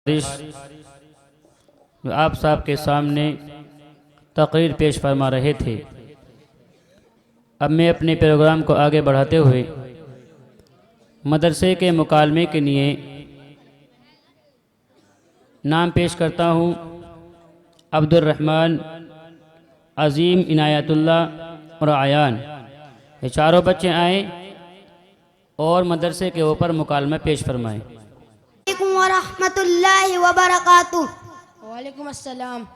आप साहब के सामने तकरीर पेश फरमा रहे थे। अब मैं अपने प्रोग्राम को आगे बढ़ाते हुए मदरसे के मुकालमे के लिए नाम पेश करता हूँ। अब्दुर्रहमान, अज़ीम, इनायतुल्लाह और आयान, ये चारों बच्चे आए और मदरसे के ऊपर मुकालमा पेश फरमाएँ। वरहमतुल्लाहि वबरकातुहू। वालेकुम अस्सलाम।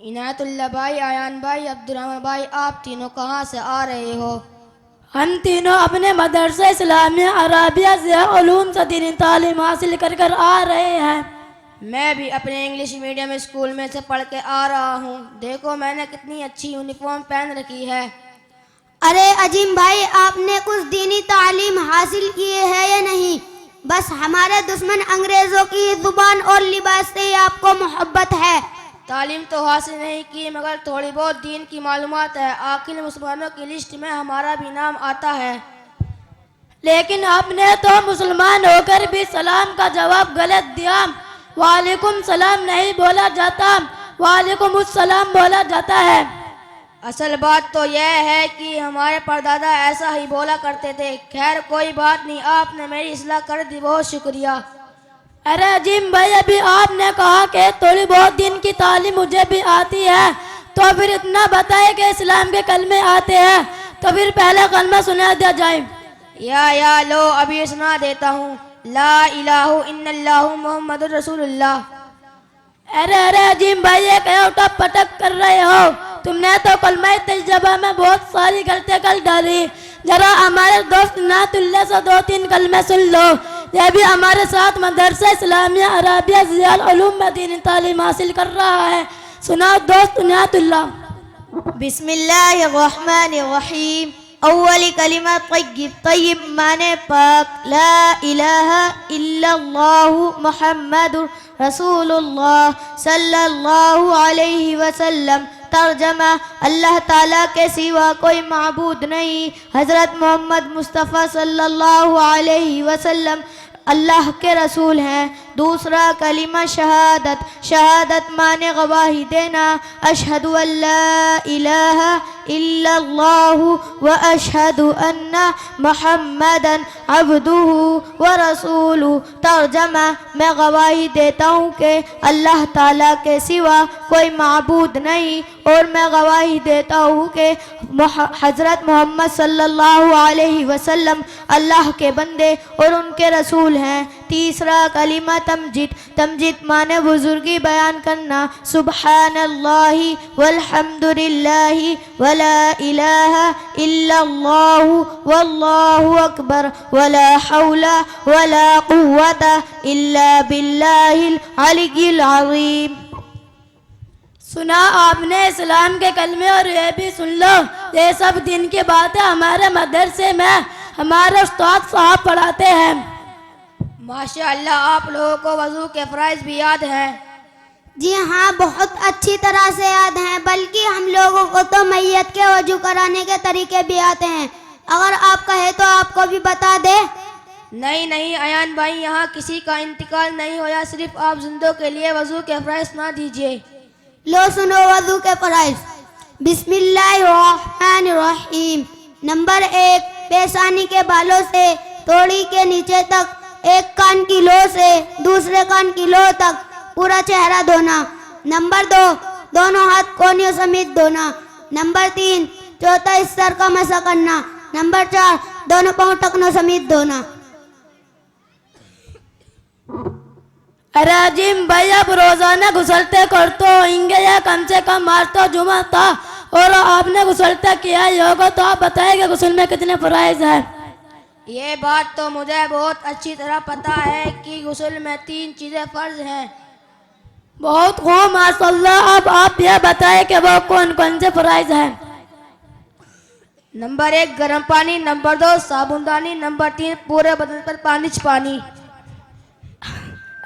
इनायतुल्लाह भाई, आयान भाई, अब्दुर्रहमान भाई, आप तीनों कहाँ से आ रहे हो? हम तीनों अपने मदरसे इस्लामिया अराबिया से उलूम से दीनी तालीम हासिल कर कर आ रहे हैं। मैं भी अपने इंग्लिश मीडियम स्कूल में से पढ़ के आ रहा हूँ। देखो मैंने कितनी अच्छी यूनिफॉर्म पहन रखी है। अरे अजीम भाई, आपने कुछ दीनी तालीम हासिल किए है या नहीं? बस हमारे दुश्मन अंग्रेजों की जुबान और लिबास से ही आपको मोहब्बत है। तालीम तो हासिल नहीं की, मगर थोड़ी बहुत दीन की मालूमात है। आखिर मुसलमानों की लिस्ट में हमारा भी नाम आता है। लेकिन आपने तो मुसलमान होकर भी सलाम का जवाब गलत दिया। वालेकुम सलाम नहीं बोला जाता, वालेकुम अस्सलाम बोला जाता है। असल बात तो यह है कि हमारे परदादा ऐसा ही बोला करते थे। खैर कोई बात नहीं, आपने मेरी इस्लाह कर दी, बहुत शुक्रिया। अरे अजीम भाई, अभी आपने कहा कि थोड़ी बहुत दिन की तालीम मुझे भी आती है, तो फिर इतना बताए कि इस्लाम के कलमे आते हैं, तो फिर पहले कलमा सुना दिया जाए। या लो अभी सुना देता हूँ। ला इलाहा इल्लल्लाहु मुहम्मदुर रसूलुल्लाह। अरे अजीम भाई, ये क्या उठक पटक कर रहे हो? तुमने तो कलमा तजबा में बहुत सारी गलतियां कर डाली। जरा हमारे दोस्त इनायतुल्लाह से 2-3 कलमे सुन लो। ये भी हमारे साथ मदरसा इस्लामिया अराबिया ज़ियाल उलूम में दीनी तालीम हासिल कर रहा है। सुनाओ दोस्त इनायतुल्लाह। बिस्मिल्लाहिर्रहमानिर्रहीम। अव्वली कलिमा तय्यब। तय्यब माने पाक। ला इलाहा इल्लल्लाहु मुहम्मदुर रसूलुल्लाह सल्लल्लाहु अलैहि वसल्लम। तर्जमा, अल्लाह ताला के सिवा कोई माबूद नहीं। हज़रत मोहम्मद मुस्तफ़ा सल्लल्लाहु अलैहि वसल्लम अल्लाह के रसूल हैं। दूसरा कलिमा शहादत। शहादत माने गवाही देना। अशहदु अल्ला इलाहा इल्लल्लाहु व अशहदु अन्ना मुहम्मदन अब्दुहु व रसूलुहु। तर्जमा, मैं गवाही देता हूँ कि अल्लाह ताला के सिवा कोई माबूद नहीं, और मैं गवाही देता हूँ कि हज़रत मोहम्मद सल्लल्लाहु अलैहि वसल्लम अल्लाह के बंदे और उनके रसूल हैं। तीसरा कलिमा तमजीद। तमजीद माने बुजुर्गी बयान करना। सुब्हानल्लाहि वल्हम्दुलिल्लाहि वला इलाहा इल्लल्लाहु वल्लाहु अकबर वला हौला वला कुव्वता इल्ला बिल्लाहिल अलिय्यिल अज़ीम। सुना आपने इस्लाम के कलमे, और ये भी सुन लो, ये सब दिन की बातें हमारे मदरसे में हमारे उस्ताद साहब पढ़ाते हैं। माशाअल्लाह, आप लोगों को वज़ू के फ़राइज़ भी याद हैं? जी हाँ, बहुत अच्छी तरह से याद हैं। बल्कि हम लोगों को तो मैयत के वजू कराने के तरीके भी आते हैं। अगर आप कहे तो आपको भी बता दे। नहीं आयान भाई, यहाँ किसी का इंतकाल नहीं होया, सिर्फ आप जिंदों के लिए वज़ू के फ़राइज़ ना दीजिए। लो सुनो वज़ू के फ़राइज़। बिस्मिल्लाहिर्रहमानिर्रहीम। नंबर 1, पेशानी के बालों से तोड़ी के नीचे तक, एक कान की लो से दूसरे कान की लो तक पूरा चेहरा धोना। नंबर 2, दोनों हाथ कोहनियों समेत धोना। नंबर 3, चौथा सर का मसा करना। नंबर 4, दोनों पाँव टखनों समेत धोना। अरे अजीम भाई, अब रोजाना घुसलते करते होंगे या कम से कम आज तो जुमा था और आपने घुसलते किया ही होगा, तो आप बताएंगे गुस्ल में कितने फ़राइज़ हैं? ये बात तो मुझे बहुत अच्छी तरह पता है कि गुस्ल में 3 चीज़ें फ़र्ज हैं। बहुत खूब माशाअल्लाह। अब आप यह बताएं कि वो कौन कौन से फ़राइज़ हैं? नंबर 1 गर्म पानी, नंबर 2 साबुनदानी, नंबर 3 पूरे बदन पर पानी।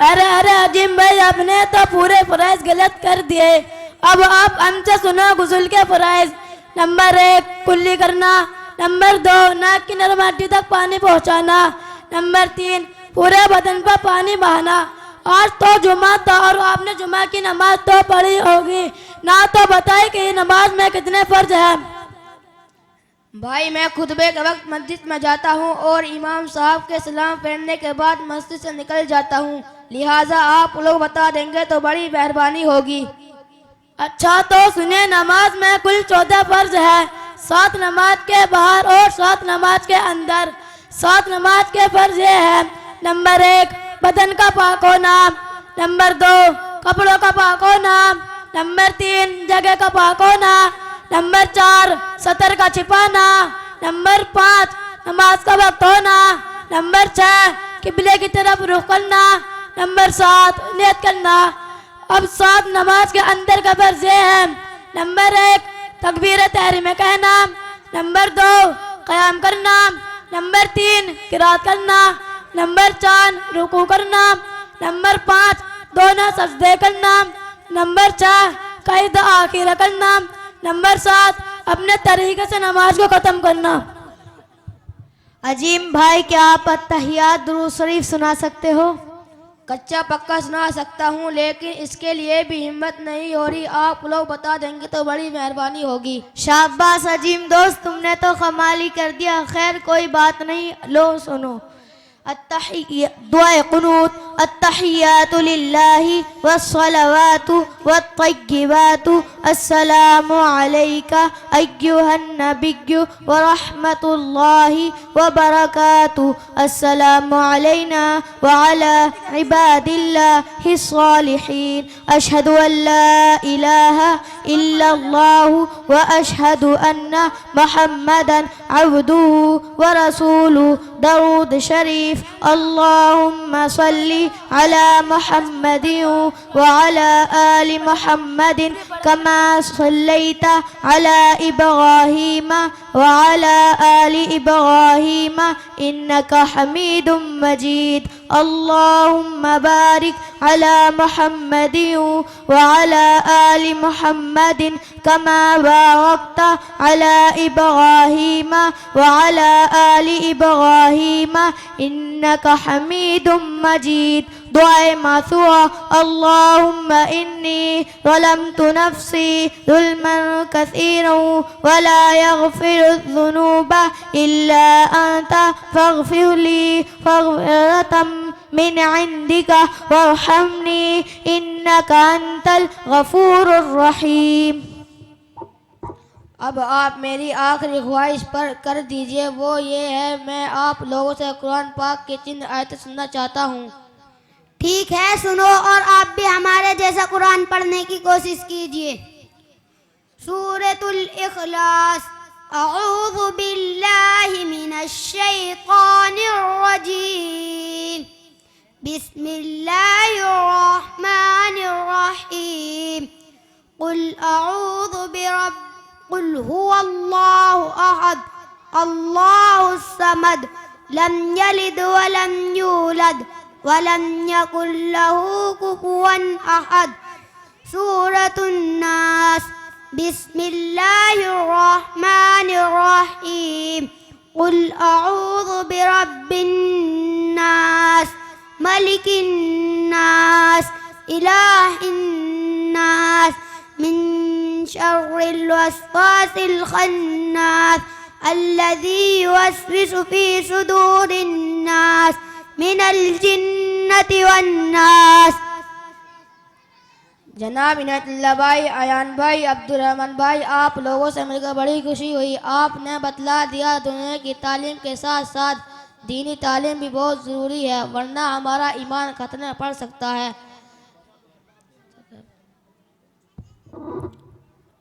अरे अजीम भाई, आपने तो पूरे फ़राइज़ गलत कर दिए। अब आप हमसे सुनो गुस्ल के फ़राइज़। नंबर 1 कुल्ली करना। नंबर 2 नाक की नरमाटी तक पानी पहुंचाना। नंबर 3 पूरे बदन पर पानी बहाना। आज तो जुमा था और आपने जुमा की नमाज तो पढ़ी होगी ना, तो बताए कि नमाज में कितने फर्ज हैं। भाई मैं खुतबे के वक्त मस्जिद में जाता हूँ और इमाम साहब के सलाम फेरने के बाद मस्जिद से निकल जाता हूँ, लिहाजा आप लोग बता देंगे तो बड़ी मेहरबानी होगी। अच्छा तो सुने, नमाज में कुल 14 फर्ज है, 7 नमाज के बाहर और 7 नमाज के अंदर। 7 नमाज के फर्ज ये है, नंबर 1 बदन का पाक होना, नंबर 2 कपड़ों का पाक होना, नंबर 3 जगह का पाक होना, नंबर 4 सतर का छिपाना, नंबर 5 नमाज का वक्त होना, नंबर 6 किबले की तरफ रुख करना, नंबर 7 नियत करना। अब 7 नमाज के अंदर का फर्ज ये है, नंबर 1 तकबीर तहरीम कहना, नंबर 2 क़याम करना, नंबर 3 किरात करना, नंबर 4 रुकू करना, नंबर 5 दोनों सजदे करना, नंबर 6 क़ैद आखिर करना, नंबर 7 अपने तरीके से नमाज को ख़त्म करना। अजीम भाई, क्या आप अत्तहियात दुरूद शरीफ सुना सकते हो? कच्चा पक्का सुना सकता हूँ, लेकिन इसके लिए भी हिम्मत नहीं हो रही, आप लोग बता देंगे तो बड़ी मेहरबानी होगी। शाबाश अजीम दोस्त, तुमने तो कमाल ही कर दिया। खैर कोई बात नहीं, लो सुनो। दुआ कुनूत। अत्तहियातु लिल्लाहि वस्सलावातु वत्तय्यिबातु अस्सलामु अलैका अय्युहन नबिय्यु व रहमतुल्लाहि व बरकातुहु अस्सलामु अलैना व अला इबादिल्लाहि स्सालिहीन अशहदु अल्ला इलाहा इल्लल्लाहु व अशहदु अन्ना मुहम्मदन अब्दुहु व रसूलुहु। दरूद शरीफ। अल्लाहुम्मा सल्ली अला मुहम्मदिन व अला आलि मुहम्मदिन कमा सल्लैता अला इब्राहीम व अला आलि इब्राहीम इन्नका हमीदुम मजीद। अल्लाहुम्मा बारिक अला मुहम्मदिन व अला आलि मुहम्मदिन कमा बारकता अला इब्राहीम व अला आलि इब्राहीम इन्नका हमीदुम मजीद। दुआए मासूआ। अल्लाहुम्मा इन्नी ज़लमतु नफ्सी ज़ुल्मन कसीरन वला यग़फिरुज़्ज़ुनूबा इल्ला अंता फ़ग़फ़िरली फ़ग़फ़िरतम मिन इंदिका वरहमनी इन्नका अंतल गफ़ूरुर रहीम। अब आप मेरी आखिरी ख्वाहिश पर कर दीजिए, वो ये है, मैं आप लोगों से कुरान पाक के चंद आयतें सुनना चाहता हूँ। ठीक है, सुनो और आप भी हमारे जैसा कुरान पढ़ने की कोशिश कीजिए। सूरतुल इखलास। अऊज़ु बिल्लाहि मिनश शैतानिर रजीम। बिस्मिल्लाहिर रहमानिर रहीम। कुल हुवल्लाहु अहद अल्लाहुस समद लम यलिद व लम यूलद वलम यकुल लहू कुफुवन अहद। सूरतुन नास। बिस्मिल्लाहिर रहमानिर रहीम। कुल अऊज़ु बिरब्बिन नास मलिकिन नास इलाहिन नास मिन शर्रिल वस्वासिल खन्नास अल्लज़ी युवस्विसु फी सुदूरिन नास मिनल जिन्नति वन्नास। जनाब इनायतुल्लाह भाई, अयान भाई, अब्दुर्रहमान भाई, आप लोगों से मिलकर बड़ी खुशी हुई। आपने बतला दिया दुनिया की तालीम के साथ साथ दीनी तालीम भी बहुत ज़रूरी है, वरना हमारा ईमान खतरे में पड़ सकता है।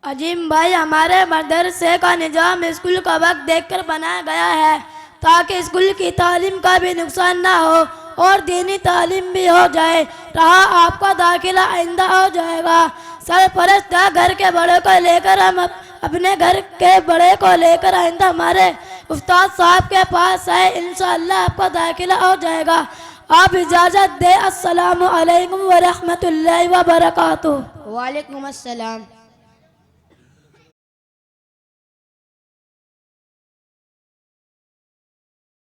अजीम भाई, हमारे मदरसे का निज़ाम स्कूल का वक्त देखकर बनाया गया है ताकि स्कूल की तालीम का भी नुकसान ना हो और दीनी तालीम भी हो जाए। रहा आपका दाखिला आइंदा हो जाएगा। सरपरस्त घर के बड़े को लेकर हम अपने घर के बड़े को लेकर आइंदा हमारे उस्ताद साहब के पास आए, इंशाअल्लाह आपका दाखिला हो जाएगा। आप इजाज़त दें। अस्सलामु अलैकुम व रहमतुल्लाहि व बरकातुहू। वालेकुम अस्सलाम।